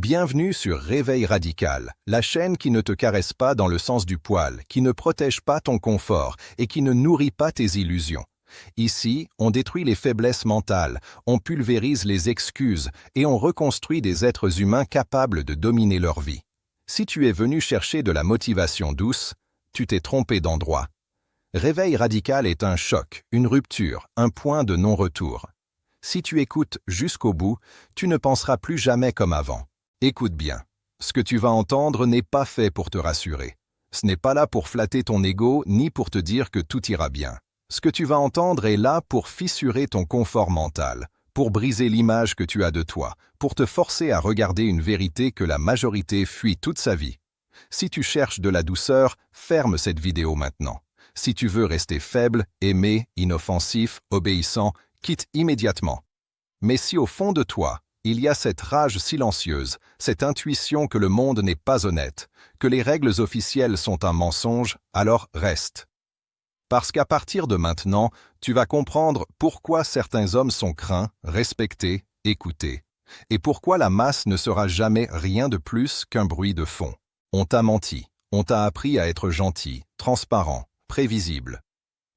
Bienvenue sur Réveil Radical, la chaîne qui ne te caresse pas dans le sens du poil, qui ne protège pas ton confort et qui ne nourrit pas tes illusions. Ici, on détruit les faiblesses mentales, on pulvérise les excuses et on reconstruit des êtres humains capables de dominer leur vie. Si tu es venu chercher de la motivation douce, tu t'es trompé d'endroit. Réveil Radical est un choc, une rupture, un point de non-retour. Si tu écoutes jusqu'au bout, tu ne penseras plus jamais comme avant. Écoute bien, ce que tu vas entendre n'est pas fait pour te rassurer. Ce n'est pas là pour flatter ton ego ni pour te dire que tout ira bien. Ce que tu vas entendre est là pour fissurer ton confort mental, pour briser l'image que tu as de toi, pour te forcer à regarder une vérité que la majorité fuit toute sa vie. Si tu cherches de la douceur, ferme cette vidéo maintenant. Si tu veux rester faible, aimé, inoffensif, obéissant, quitte immédiatement. Mais si au fond de toi, il y a cette rage silencieuse, cette intuition que le monde n'est pas honnête, que les règles officielles sont un mensonge, alors reste. Parce qu'à partir de maintenant, tu vas comprendre pourquoi certains hommes sont craints, respectés, écoutés, et pourquoi la masse ne sera jamais rien de plus qu'un bruit de fond. On t'a menti, on t'a appris à être gentil, transparent, prévisible.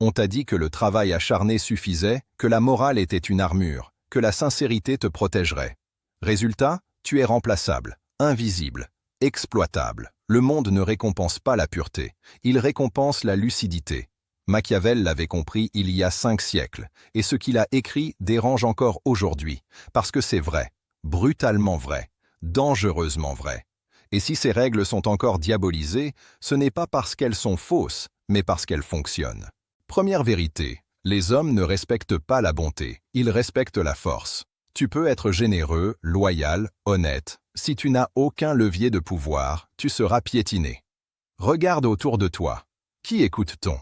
On t'a dit que le travail acharné suffisait, que la morale était une armure, que la sincérité te protégerait. Résultat, tu es remplaçable, invisible, exploitable. Le monde ne récompense pas la pureté, il récompense la lucidité. Machiavel l'avait compris il y a 5 siècles, et ce qu'il a écrit dérange encore aujourd'hui, parce que c'est vrai, brutalement vrai, dangereusement vrai. Et si ces règles sont encore diabolisées, ce n'est pas parce qu'elles sont fausses, mais parce qu'elles fonctionnent. Première vérité, les hommes ne respectent pas la bonté, ils respectent la force. Tu peux être généreux, loyal, honnête. Si tu n'as aucun levier de pouvoir, tu seras piétiné. Regarde autour de toi. Qui écoute-t-on?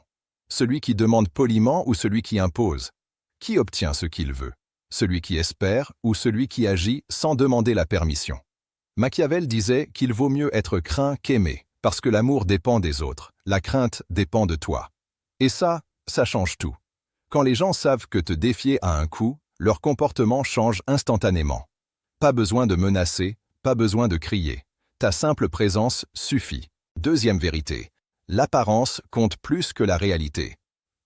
Celui qui demande poliment ou celui qui impose? Qui obtient ce qu'il veut? Celui qui espère ou celui qui agit sans demander la permission? Machiavel disait qu'il vaut mieux être craint qu'aimé, parce que l'amour dépend des autres, la crainte dépend de toi. Et ça change tout. Quand les gens savent que te défier a un coût, leur comportement change instantanément. Pas besoin de menacer, pas besoin de crier. Ta simple présence suffit. Deuxième vérité. L'apparence compte plus que la réalité.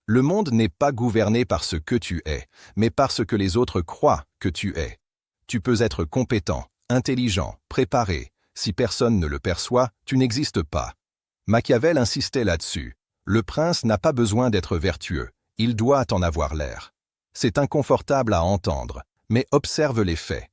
Le monde n'est pas gouverné par ce que tu es, mais par ce que les autres croient que tu es. Tu peux être compétent, intelligent, préparé. Si personne ne le perçoit, tu n'existes pas. Machiavel insistait là-dessus. Le prince n'a pas besoin d'être vertueux, il doit en avoir l'air. C'est inconfortable à entendre, mais observe les faits.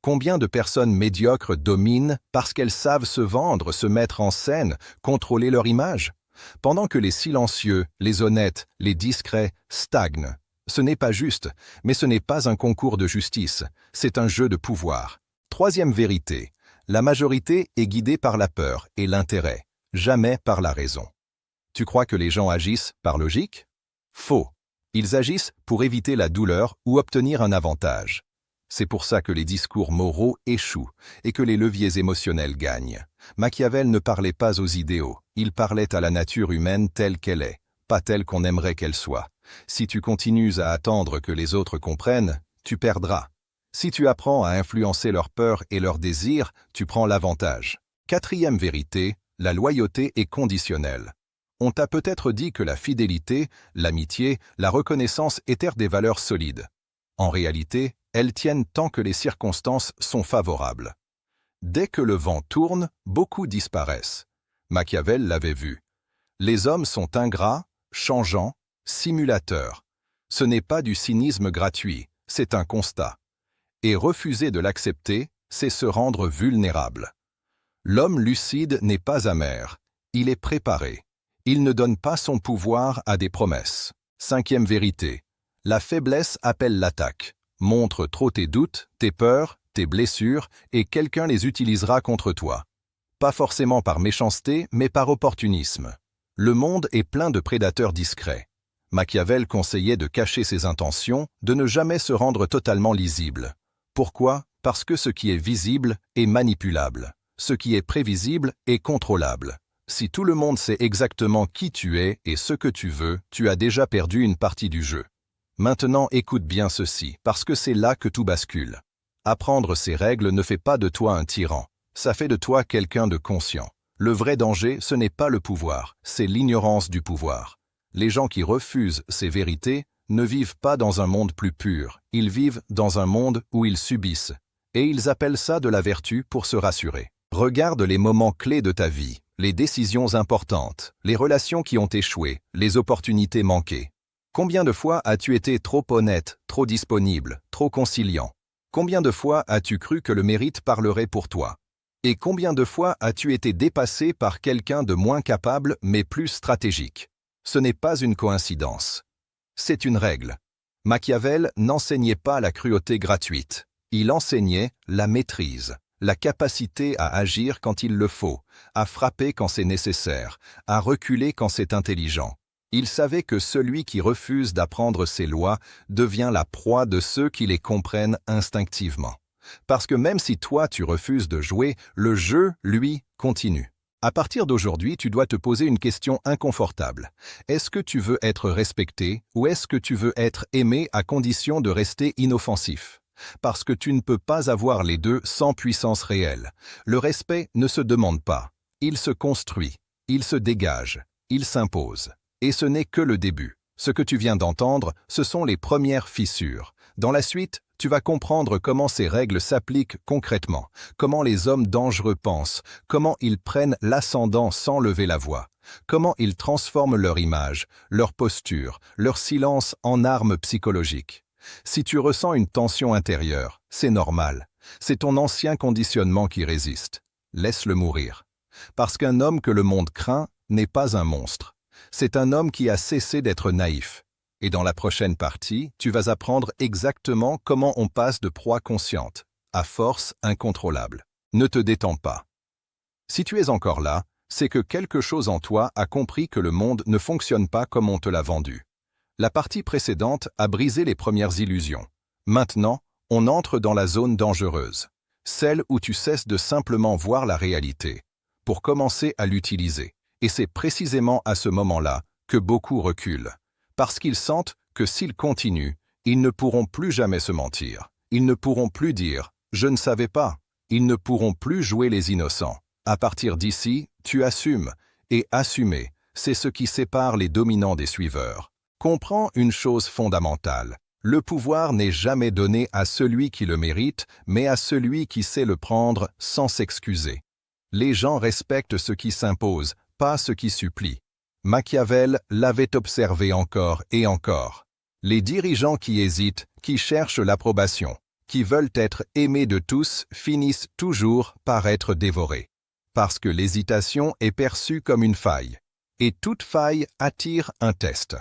Combien de personnes médiocres dominent parce qu'elles savent se vendre, se mettre en scène, contrôler leur image? Pendant que les silencieux, les honnêtes, les discrets stagnent. Ce n'est pas juste, mais ce n'est pas un concours de justice, c'est un jeu de pouvoir. Troisième vérité, la majorité est guidée par la peur et l'intérêt, jamais par la raison. Tu crois que les gens agissent par logique? Faux. Ils agissent pour éviter la douleur ou obtenir un avantage. C'est pour ça que les discours moraux échouent et que les leviers émotionnels gagnent. Machiavel ne parlait pas aux idéaux, il parlait à la nature humaine telle qu'elle est, pas telle qu'on aimerait qu'elle soit. Si tu continues à attendre que les autres comprennent, tu perdras. Si tu apprends à influencer leurs peurs et leurs désirs, tu prends l'avantage. Quatrième vérité, la loyauté est conditionnelle. On t'a peut-être dit que la fidélité, l'amitié, la reconnaissance étaient des valeurs solides. En réalité, elles tiennent tant que les circonstances sont favorables. Dès que le vent tourne, beaucoup disparaissent. Machiavel l'avait vu. Les hommes sont ingrats, changeants, simulateurs. Ce n'est pas du cynisme gratuit, c'est un constat. Et refuser de l'accepter, c'est se rendre vulnérable. L'homme lucide n'est pas amer, il est préparé. Il ne donne pas son pouvoir à des promesses. Cinquième vérité. La faiblesse appelle l'attaque. Montre trop tes doutes, tes peurs, tes blessures, et quelqu'un les utilisera contre toi. Pas forcément par méchanceté, mais par opportunisme. Le monde est plein de prédateurs discrets. Machiavel conseillait de cacher ses intentions, de ne jamais se rendre totalement lisible. Pourquoi? Parce que ce qui est visible est manipulable. Ce qui est prévisible est contrôlable. Si tout le monde sait exactement qui tu es et ce que tu veux, tu as déjà perdu une partie du jeu. Maintenant, écoute bien ceci, parce que c'est là que tout bascule. Apprendre ces règles ne fait pas de toi un tyran. Ça fait de toi quelqu'un de conscient. Le vrai danger, ce n'est pas le pouvoir, c'est l'ignorance du pouvoir. Les gens qui refusent ces vérités ne vivent pas dans un monde plus pur, ils vivent dans un monde où ils subissent. Et ils appellent ça de la vertu pour se rassurer. Regarde les moments clés de ta vie, les décisions importantes, les relations qui ont échoué, les opportunités manquées. Combien de fois as-tu été trop honnête, trop disponible, trop conciliant? Combien de fois as-tu cru que le mérite parlerait pour toi? Et combien de fois as-tu été dépassé par quelqu'un de moins capable mais plus stratégique? Ce n'est pas une coïncidence. C'est une règle. Machiavel n'enseignait pas la cruauté gratuite. Il enseignait la maîtrise, la capacité à agir quand il le faut, à frapper quand c'est nécessaire, à reculer quand c'est intelligent. Il savait que celui qui refuse d'apprendre ces lois devient la proie de ceux qui les comprennent instinctivement. Parce que même si toi tu refuses de jouer, le jeu, lui, continue. À partir d'aujourd'hui, tu dois te poser une question inconfortable. Est-ce que tu veux être respecté ou est-ce que tu veux être aimé à condition de rester inoffensif? Parce que tu ne peux pas avoir les deux sans puissance réelle. Le respect ne se demande pas. Il se construit, il se dégage, il s'impose. Et ce n'est que le début. Ce que tu viens d'entendre, ce sont les premières fissures. Dans la suite, tu vas comprendre comment ces règles s'appliquent concrètement, comment les hommes dangereux pensent, comment ils prennent l'ascendant sans lever la voix, comment ils transforment leur image, leur posture, leur silence en armes psychologiques. Si tu ressens une tension intérieure, c'est normal. C'est ton ancien conditionnement qui résiste. Laisse-le mourir. Parce qu'un homme que le monde craint n'est pas un monstre. C'est un homme qui a cessé d'être naïf. Et dans la prochaine partie, tu vas apprendre exactement comment on passe de proie consciente à force incontrôlable. Ne te détends pas. Si tu es encore là, c'est que quelque chose en toi a compris que le monde ne fonctionne pas comme on te l'a vendu. La partie précédente a brisé les premières illusions. Maintenant, on entre dans la zone dangereuse, celle où tu cesses de simplement voir la réalité, pour commencer à l'utiliser. Et c'est précisément à ce moment-là que beaucoup reculent. Parce qu'ils sentent que s'ils continuent, ils ne pourront plus jamais se mentir. Ils ne pourront plus dire « je ne savais pas ». Ils ne pourront plus jouer les innocents. À partir d'ici, tu assumes. Et assumer, c'est ce qui sépare les dominants des suiveurs. Comprends une chose fondamentale. Le pouvoir n'est jamais donné à celui qui le mérite, mais à celui qui sait le prendre sans s'excuser. Les gens respectent ce qui s'impose, pas ce qui supplie. Machiavel l'avait observé encore et encore. Les dirigeants qui hésitent, qui cherchent l'approbation, qui veulent être aimés de tous, finissent toujours par être dévorés. Parce que l'hésitation est perçue comme une faille. Et toute faille attire un test.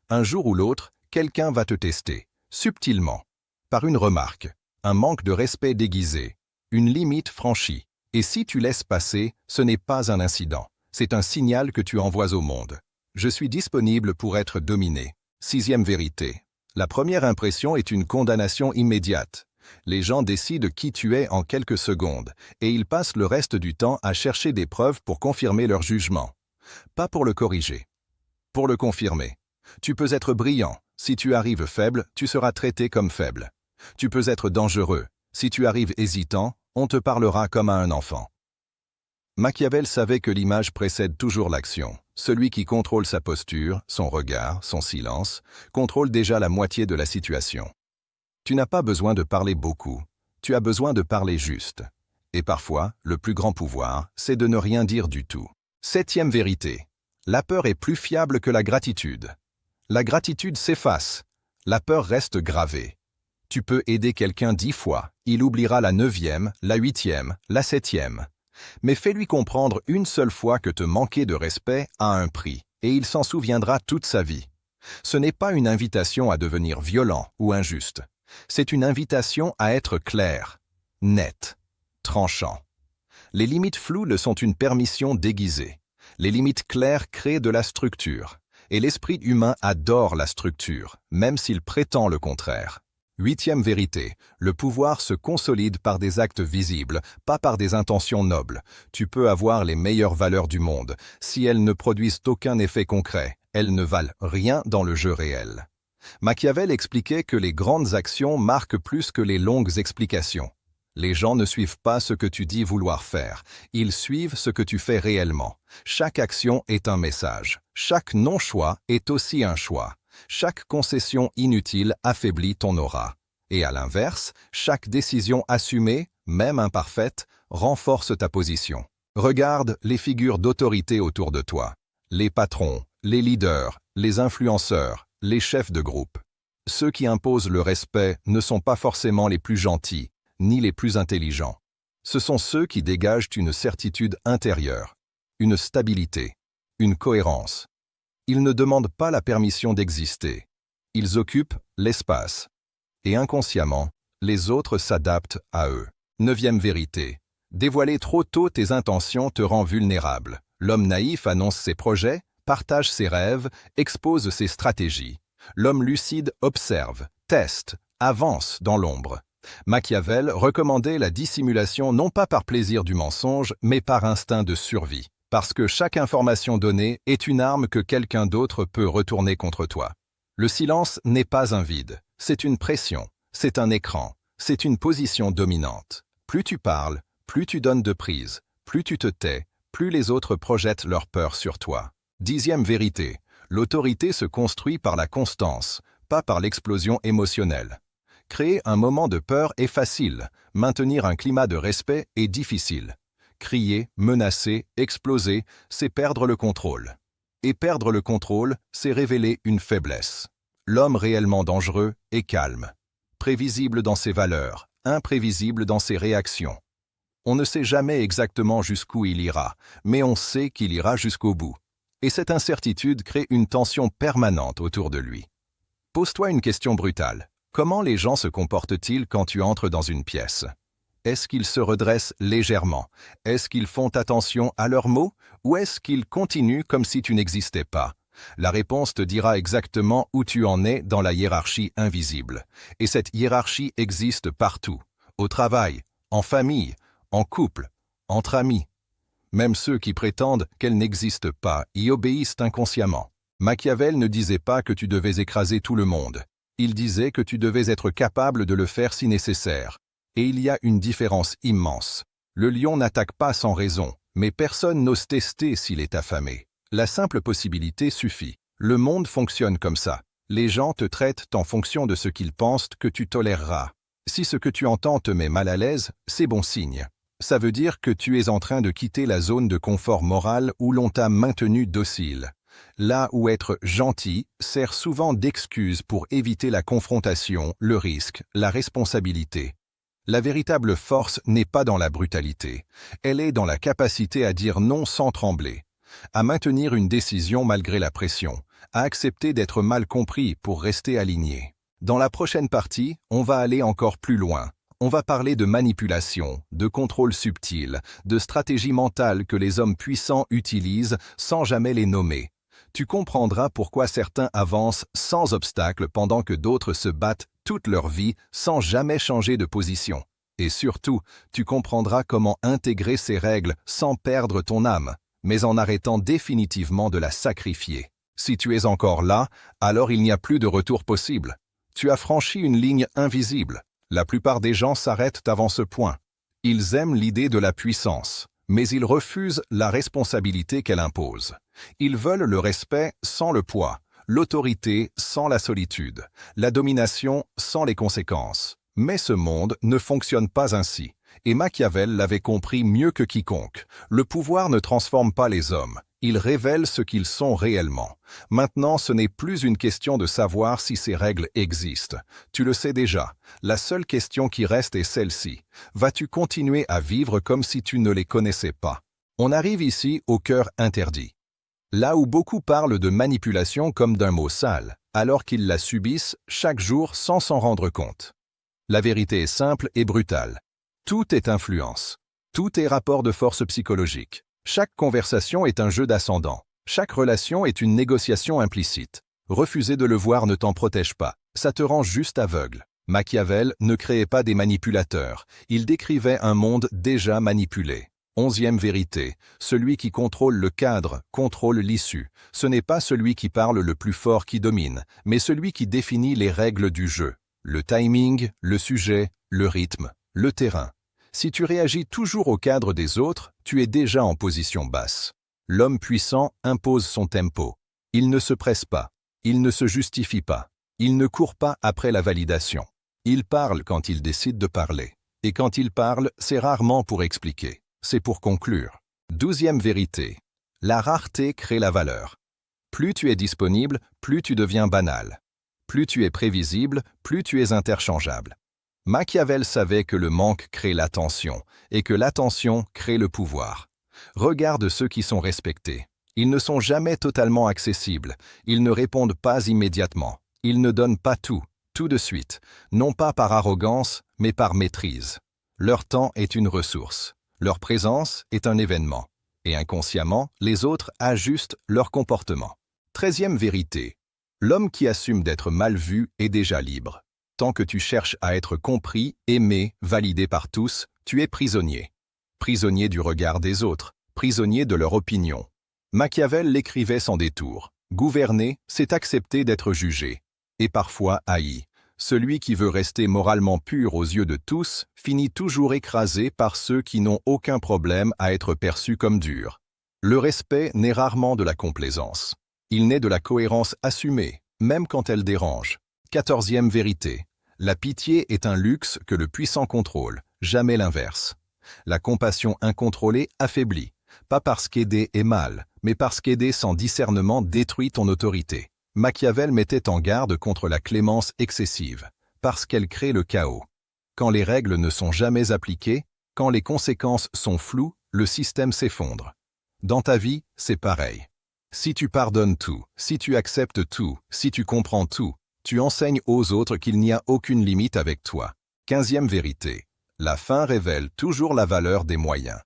Un jour ou l'autre, quelqu'un va te tester, subtilement, par une remarque, un manque de respect déguisé, une limite franchie. Et si tu laisses passer, ce n'est pas un incident. C'est un signal que tu envoies au monde. Je suis disponible pour être dominé. 6e vérité. La première impression est une condamnation immédiate. Les gens décident qui tu es en quelques secondes, et ils passent le reste du temps à chercher des preuves pour confirmer leur jugement. Pas pour le corriger. Pour le confirmer. Tu peux être brillant. Si tu arrives faible, tu seras traité comme faible. Tu peux être dangereux. Si tu arrives hésitant, on te parlera comme à un enfant. Machiavel savait que l'image précède toujours l'action. Celui qui contrôle sa posture, son regard, son silence, contrôle déjà la moitié de la situation. Tu n'as pas besoin de parler beaucoup, tu as besoin de parler juste. Et parfois, le plus grand pouvoir, c'est de ne rien dire du tout. 7e vérité. La peur est plus fiable que la gratitude. La gratitude s'efface, la peur reste gravée. Tu peux aider quelqu'un 10 fois, il oubliera la 9e, la 8e, la 7e. Mais fais-lui comprendre une seule fois que te manquer de respect a un prix, et il s'en souviendra toute sa vie. Ce n'est pas une invitation à devenir violent ou injuste. C'est une invitation à être clair, net, tranchant. Les limites floues sont une permission déguisée. Les limites claires créent de la structure. Et l'esprit humain adore la structure, même s'il prétend le contraire. 8e vérité, le pouvoir se consolide par des actes visibles, pas par des intentions nobles. Tu peux avoir les meilleures valeurs du monde. Si elles ne produisent aucun effet concret, elles ne valent rien dans le jeu réel. Machiavel expliquait que les grandes actions marquent plus que les longues explications. Les gens ne suivent pas ce que tu dis vouloir faire, ils suivent ce que tu fais réellement. Chaque action est un message. Chaque non-choix est aussi un choix. Chaque concession inutile affaiblit ton aura. Et à l'inverse, chaque décision assumée, même imparfaite, renforce ta position. Regarde les figures d'autorité autour de toi. Les patrons, les leaders, les influenceurs, les chefs de groupe. Ceux qui imposent le respect ne sont pas forcément les plus gentils, ni les plus intelligents. Ce sont ceux qui dégagent une certitude intérieure, une stabilité, une cohérence. Ils ne demandent pas la permission d'exister. Ils occupent l'espace. Et inconsciemment, les autres s'adaptent à eux. 9e vérité. Dévoiler trop tôt tes intentions te rend vulnérable. L'homme naïf annonce ses projets, partage ses rêves, expose ses stratégies. L'homme lucide observe, teste, avance dans l'ombre. Machiavel recommandait la dissimulation non pas par plaisir du mensonge, mais par instinct de survie. Parce que chaque information donnée est une arme que quelqu'un d'autre peut retourner contre toi. Le silence n'est pas un vide, c'est une pression, c'est un écran, c'est une position dominante. Plus tu parles, plus tu donnes de prise, plus tu te tais, plus les autres projettent leur peur sur toi. 10e vérité, l'autorité se construit par la constance, pas par l'explosion émotionnelle. Créer un moment de peur est facile, maintenir un climat de respect est difficile. Crier, menacer, exploser, c'est perdre le contrôle. Et perdre le contrôle, c'est révéler une faiblesse. L'homme réellement dangereux est calme, prévisible dans ses valeurs, imprévisible dans ses réactions. On ne sait jamais exactement jusqu'où il ira, mais on sait qu'il ira jusqu'au bout. Et cette incertitude crée une tension permanente autour de lui. Pose-toi une question brutale. Comment les gens se comportent-ils quand tu entres dans une pièce ? Est-ce qu'ils se redressent légèrement? Est-ce qu'ils font attention à leurs mots? Ou est-ce qu'ils continuent comme si tu n'existais pas? La réponse te dira exactement où tu en es dans la hiérarchie invisible. Et cette hiérarchie existe partout. Au travail, en famille, en couple, entre amis. Même ceux qui prétendent qu'elle n'existe pas y obéissent inconsciemment. Machiavel ne disait pas que tu devais écraser tout le monde. Il disait que tu devais être capable de le faire si nécessaire. Et il y a une différence immense. Le lion n'attaque pas sans raison, mais personne n'ose tester s'il est affamé. La simple possibilité suffit. Le monde fonctionne comme ça. Les gens te traitent en fonction de ce qu'ils pensent que tu toléreras. Si ce que tu entends te met mal à l'aise, c'est bon signe. Ça veut dire que tu es en train de quitter la zone de confort moral où l'on t'a maintenu docile. Là où être gentil sert souvent d'excuse pour éviter la confrontation, le risque, la responsabilité. La véritable force n'est pas dans la brutalité, elle est dans la capacité à dire non sans trembler, à maintenir une décision malgré la pression, à accepter d'être mal compris pour rester aligné. Dans la prochaine partie, on va aller encore plus loin. On va parler de manipulation, de contrôle subtil, de stratégie mentale que les hommes puissants utilisent sans jamais les nommer. Tu comprendras pourquoi certains avancent sans obstacle pendant que d'autres se battent toute leur vie sans jamais changer de position. Et surtout, tu comprendras comment intégrer ces règles sans perdre ton âme, mais en arrêtant définitivement de la sacrifier. Si tu es encore là, alors il n'y a plus de retour possible. Tu as franchi une ligne invisible. La plupart des gens s'arrêtent avant ce point. Ils aiment l'idée de la puissance, mais ils refusent la responsabilité qu'elle impose. Ils veulent le respect sans le poids, l'autorité sans la solitude, la domination sans les conséquences. Mais ce monde ne fonctionne pas ainsi, et Machiavel l'avait compris mieux que quiconque. Le pouvoir ne transforme pas les hommes, il révèle ce qu'ils sont réellement. Maintenant, ce n'est plus une question de savoir si ces règles existent. Tu le sais déjà, la seule question qui reste est celle-ci. Vas-tu continuer à vivre comme si tu ne les connaissais pas? On arrive ici au cœur interdit. Là où beaucoup parlent de manipulation comme d'un mot sale, alors qu'ils la subissent chaque jour sans s'en rendre compte. La vérité est simple et brutale. Tout est influence. Tout est rapport de force psychologique. Chaque conversation est un jeu d'ascendant. Chaque relation est une négociation implicite. Refuser de le voir ne t'en protège pas. Ça te rend juste aveugle. Machiavel ne créait pas des manipulateurs. Il décrivait un monde déjà manipulé. 11e vérité, celui qui contrôle le cadre contrôle l'issue. Ce n'est pas celui qui parle le plus fort qui domine, mais celui qui définit les règles du jeu. Le timing, le sujet, le rythme, le terrain. Si tu réagis toujours au cadre des autres, tu es déjà en position basse. L'homme puissant impose son tempo. Il ne se presse pas. Il ne se justifie pas. Il ne court pas après la validation. Il parle quand il décide de parler. Et quand il parle, c'est rarement pour expliquer. C'est pour conclure. 12e vérité. La rareté crée la valeur. Plus tu es disponible, plus tu deviens banal. Plus tu es prévisible, plus tu es interchangeable. Machiavel savait que le manque crée l'attention et que l'attention crée le pouvoir. Regarde ceux qui sont respectés. Ils ne sont jamais totalement accessibles. Ils ne répondent pas immédiatement. Ils ne donnent pas tout de suite, non pas par arrogance, mais par maîtrise. Leur temps est une ressource. Leur présence est un événement. Et inconsciemment, les autres ajustent leur comportement. 13e vérité. L'homme qui assume d'être mal vu est déjà libre. Tant que tu cherches à être compris, aimé, validé par tous, tu es prisonnier. Prisonnier du regard des autres, prisonnier de leur opinion. Machiavel l'écrivait sans détour. Gouverner, c'est accepter d'être jugé. Et parfois haï. Celui qui veut rester moralement pur aux yeux de tous finit toujours écrasé par ceux qui n'ont aucun problème à être perçus comme durs. Le respect naît rarement de la complaisance. Il naît de la cohérence assumée, même quand elle dérange. 14e vérité. La pitié est un luxe que le puissant contrôle, jamais l'inverse. La compassion incontrôlée affaiblit, pas parce qu'aider est mal, mais parce qu'aider sans discernement détruit ton autorité. Machiavel mettait en garde contre la clémence excessive, parce qu'elle crée le chaos. Quand les règles ne sont jamais appliquées, quand les conséquences sont floues, le système s'effondre. Dans ta vie, c'est pareil. Si tu pardonnes tout, si tu acceptes tout, si tu comprends tout, tu enseignes aux autres qu'il n'y a aucune limite avec toi. 15e vérité. La fin révèle toujours la valeur des moyens.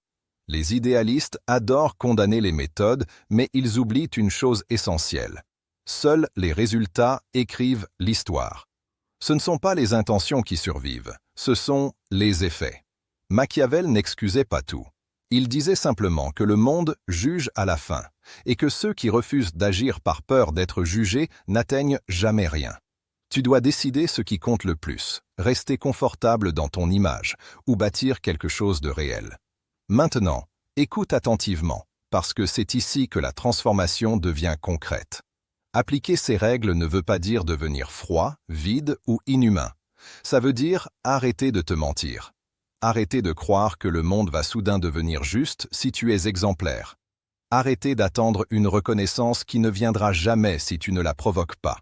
Les idéalistes adorent condamner les méthodes, mais ils oublient une chose essentielle. Seuls les résultats écrivent l'histoire. Ce ne sont pas les intentions qui survivent, ce sont les effets. Machiavel n'excusait pas tout. Il disait simplement que le monde juge à la fin, et que ceux qui refusent d'agir par peur d'être jugés n'atteignent jamais rien. Tu dois décider ce qui compte le plus, rester confortable dans ton image, ou bâtir quelque chose de réel. Maintenant, écoute attentivement, parce que c'est ici que la transformation devient concrète. Appliquer ces règles ne veut pas dire devenir froid, vide ou inhumain. Ça veut dire arrêter de te mentir. Arrêter de croire que le monde va soudain devenir juste si tu es exemplaire. Arrêter d'attendre une reconnaissance qui ne viendra jamais si tu ne la provoques pas.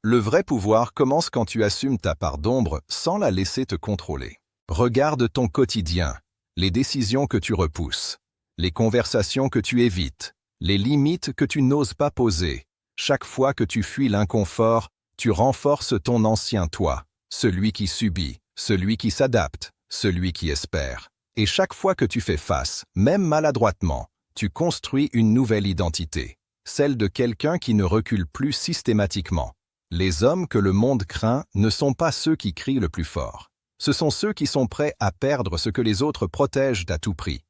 Le vrai pouvoir commence quand tu assumes ta part d'ombre sans la laisser te contrôler. Regarde ton quotidien, les décisions que tu repousses, les conversations que tu évites, les limites que tu n'oses pas poser. Chaque fois que tu fuis l'inconfort, tu renforces ton ancien toi, celui qui subit, celui qui s'adapte, celui qui espère. Et chaque fois que tu fais face, même maladroitement, tu construis une nouvelle identité, celle de quelqu'un qui ne recule plus systématiquement. Les hommes que le monde craint ne sont pas ceux qui crient le plus fort. Ce sont ceux qui sont prêts à perdre ce que les autres protègent à tout prix.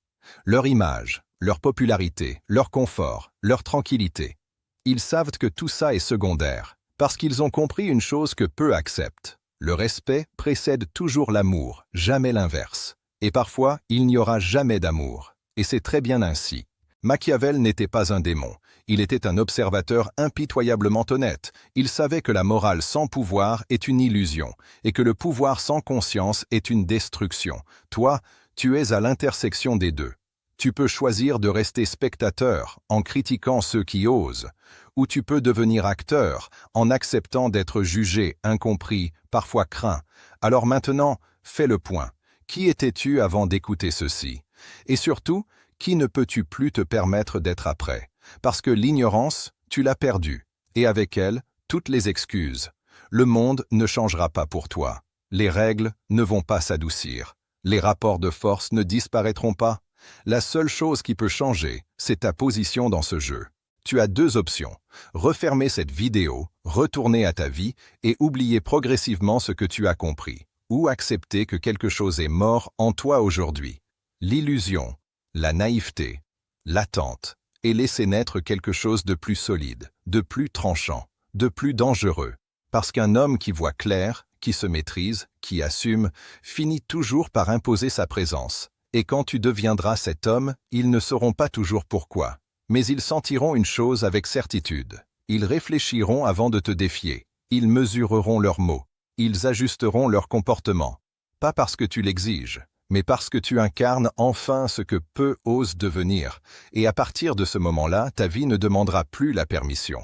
Leur image, leur popularité, leur confort, leur tranquillité. Ils savent que tout ça est secondaire, parce qu'ils ont compris une chose que peu acceptent. Le respect précède toujours l'amour, jamais l'inverse. Et parfois, il n'y aura jamais d'amour. Et c'est très bien ainsi. Machiavel n'était pas un démon. Il était un observateur impitoyablement honnête. Il savait que la morale sans pouvoir est une illusion, et que le pouvoir sans conscience est une destruction. Toi, tu es à l'intersection des deux. Tu peux choisir de rester spectateur en critiquant ceux qui osent, ou tu peux devenir acteur en acceptant d'être jugé, incompris, parfois craint. Alors maintenant, fais le point. Qui étais-tu avant d'écouter ceci? Et surtout, qui ne peux-tu plus te permettre d'être après? Parce que l'ignorance, tu l'as perdue, et avec elle, toutes les excuses. Le monde ne changera pas pour toi. Les règles ne vont pas s'adoucir. Les rapports de force ne disparaîtront pas. La seule chose qui peut changer, c'est ta position dans ce jeu. Tu as deux options. Refermer cette vidéo, retourner à ta vie et oublier progressivement ce que tu as compris. Ou accepter que quelque chose est mort en toi aujourd'hui. L'illusion, la naïveté, l'attente, et laisser naître quelque chose de plus solide, de plus tranchant, de plus dangereux. Parce qu'un homme qui voit clair, qui se maîtrise, qui assume, finit toujours par imposer sa présence. Et quand tu deviendras cet homme, ils ne sauront pas toujours pourquoi. Mais ils sentiront une chose avec certitude. Ils réfléchiront avant de te défier. Ils mesureront leurs mots. Ils ajusteront leur comportement. Pas parce que tu l'exiges, mais parce que tu incarnes enfin ce que peu osent devenir. Et à partir de ce moment-là, ta vie ne demandera plus la permission.